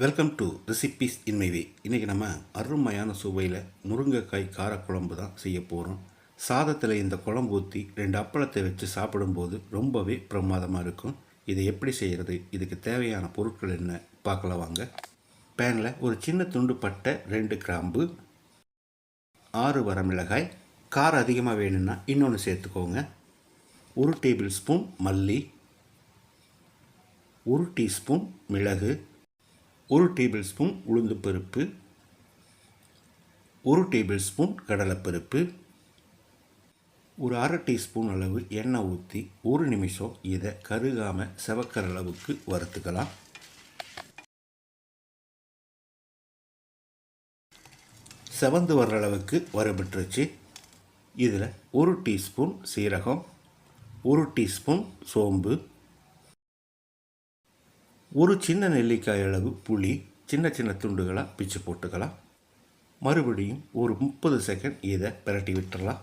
Welcome to recipes in my way. இன்றைக்கி நம்ம அருமையான சுவையில் முருங்கைக்காய் காரக்குழம்பு தான் செய்ய போகிறோம். சாதத்தில் இந்த குழம்பு ஊற்றி 2 அப்பளத்தை வச்சு சாப்பிடும்போது ரொம்பவே பிரமாதமாக இருக்கும். இதை எப்படி செய்கிறது, இதுக்கு தேவையான பொருட்கள் என்ன பார்க்கலாம் வாங்க. பேனில் ஒரு சின்ன துண்டு பட்டை, 2 கிராம்பு, 6 வரமிளகாய், காரம் அதிகமாக வேணும்னா இன்னொன்று சேர்த்துக்கோங்க. 1 டேபிள் ஸ்பூன் மல்லி, 1 டீஸ்பூன் மிளகு, 1 டேபிள் ஸ்பூன் உளுந்து பருப்பு, 1 டேபிள் ஸ்பூன் கடலைப்பருப்பு, ஒரு அரை டீஸ்பூன் அளவு எண்ணெய் ஊற்றி 1 நிமிஷம் இதை கருகாமல் செவக்கிற அளவுக்கு வறுத்துக்கலாம். செவந்து வர்ற அளவுக்கு வறுபட்டுருச்சு. இதில் 1 டீஸ்பூன் சீரகம், 1 டீஸ்பூன் சோம்பு, ஒரு சின்ன நெல்லிக்காய் அளவு புளி சின்ன சின்ன துண்டுகளாக பிச்சு போட்டுக்கலாம். மறுபடியும் ஒரு 30 செகண்ட் இதை பிரட்டி விட்டுடலாம்.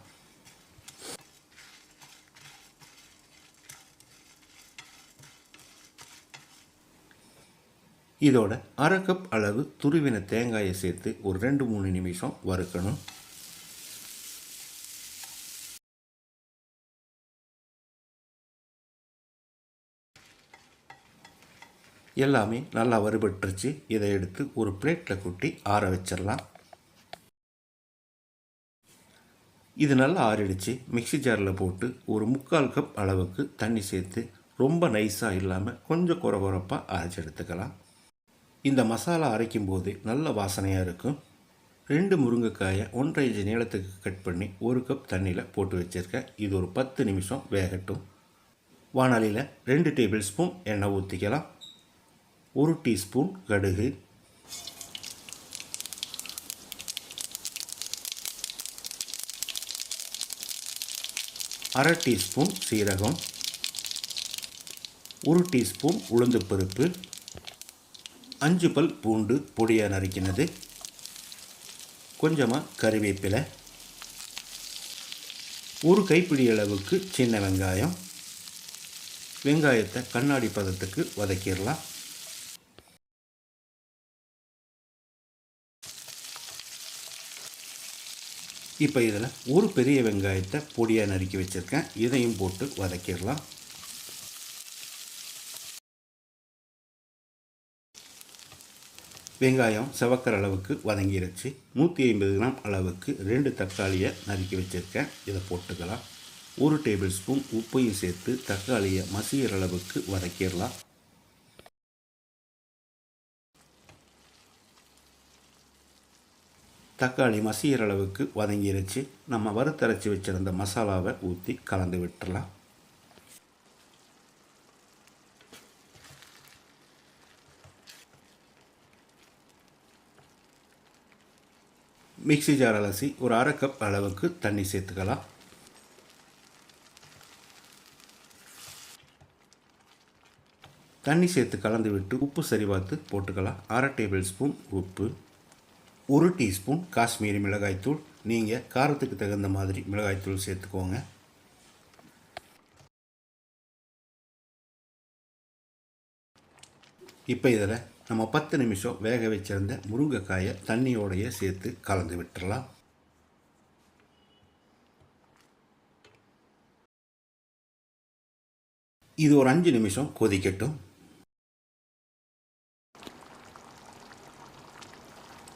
இதோட அரை கப் அளவு துருவின தேங்காயை சேர்த்து ஒரு 2-3 நிமிஷம் வறுக்கணும். எல்லாமே நல்லா வறுபட்டுருச்சு. இதை எடுத்து ஒரு பிளேட்டில் கொட்டி ஆற வச்சிடலாம். இது நல்லா ஆறிடுச்சு. மிக்சி ஜாரில் போட்டு ஒரு 3/4 கப் அளவுக்கு தண்ணி சேர்த்து ரொம்ப நைஸாக இல்லாமல் கொஞ்சம் குறப்பாக அரைச்சி எடுத்துக்கலாம். இந்த மசாலா அரைக்கும் போது நல்ல வாசனையாக இருக்கும். 2 முருங்கைக்காயை 1.5 இன்ச் நீளத்துக்கு கட் பண்ணி 1 கப் தண்ணியில் போட்டு வச்சுருக்கேன். இது ஒரு 10 நிமிஷம் வேகட்டும். வாணலியில் 2 டேபிள் ஸ்பூன் எண்ணெய் ஊற்றிக்கலாம். 1 டீஸ்பூன் கடுகு, 1/2 டீஸ்பூன் சீரகம், 1 டீஸ்பூன் உளுந்து பருப்பு, 5 பல் பூண்டு பொடியாக நறுக்கினது, கொஞ்சமாக கறிவேப்பிலை, 1 கைப்பிடி அளவுக்கு சின்ன வெங்காயம். வெங்காயத்தை கண்ணாடி பதத்துக்கு வதக்கிடலாம். இப்போ இதில் ஒரு பெரிய வெங்காயத்தை பொடியாக நறுக்கி வச்சுருக்கேன். இதையும் போட்டு வதக்கிடலாம். வெங்காயம் செவக்கிற அளவுக்கு வதங்கிருச்சு. 150 கிராம் அளவுக்கு 2 தக்காளியை நறுக்கி வச்சுருக்கேன். இதை போட்டுக்கலாம். 1 டேபிள் ஸ்பூன் உப்பையும் சேர்த்து தக்காளியை மசிகிற அளவுக்கு வதக்கிடலாம். தக்காளி மசிகிற அளவுக்கு வதங்கிருச்சு. நம்ம வறுத்தரைச்சி வச்சுருந்த மசாலாவை ஊற்றி கலந்து விட்டுறலாம். மிக்சி ஜார் அலசி ஒரு அரை கப் அளவுக்கு தண்ணி சேர்த்துக்கலாம். தண்ணி சேர்த்து கலந்து விட்டு உப்பு சரி பார்த்து போட்டுக்கலாம். 1/2 டேபிள் ஸ்பூன் உப்பு, 1 டீஸ்பூன் காஷ்மீரி மிளகாய்த்தூள். நீங்கள் காரத்துக்கு தகுந்த மாதிரி மிளகாய்த்தூள் சேர்த்துக்கோங்க. இப்போ இதில் நம்ம 10 நிமிஷம் வேக வச்சிருந்த முருங்கைக்காயை தண்ணியோடைய சேர்த்து கலந்து விட்டுறலாம். இது ஒரு 5 நிமிஷம் கொதிக்கட்டும்.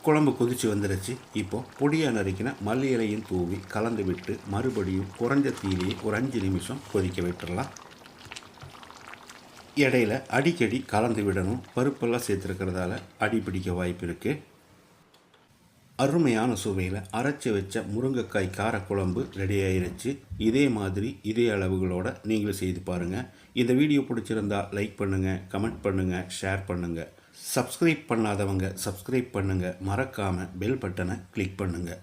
குழம்பு கொதித்து வந்துடுச்சு. இப்போது பொடியாக நறுக்கின மல்லி இலையும் தூவி கலந்து விட்டு மறுபடியும் குறைஞ்ச தீயிலேயே ஒரு 5 நிமிஷம் கொதிக்க விட்டுடலாம். இடையில அடிக்கடி கலந்து விடணும். பருப்பெல்லாம் சேர்த்துருக்கிறதால அடி பிடிக்க வாய்ப்பு இருக்குது. அருமையான சுவையில் அரைச்சி வச்ச முருங்கைக்காய் காரக்குழம்பு ரெடி ஆயிருச்சு. இதே மாதிரி இதே அளவுகளோடு நீங்களும் செய்து பாருங்கள். இந்த வீடியோ பிடிச்சிருந்தால் லைக் பண்ணுங்கள், கமெண்ட் பண்ணுங்கள், ஷேர் பண்ணுங்கள். சப்ஸ்கிரைப் பண்ணாதவங்க சப்ஸ்கிரைப் பண்ணுங்கள். மறக்காமல் பெல் பட்டனை கிளிக் பண்ணுங்கள்.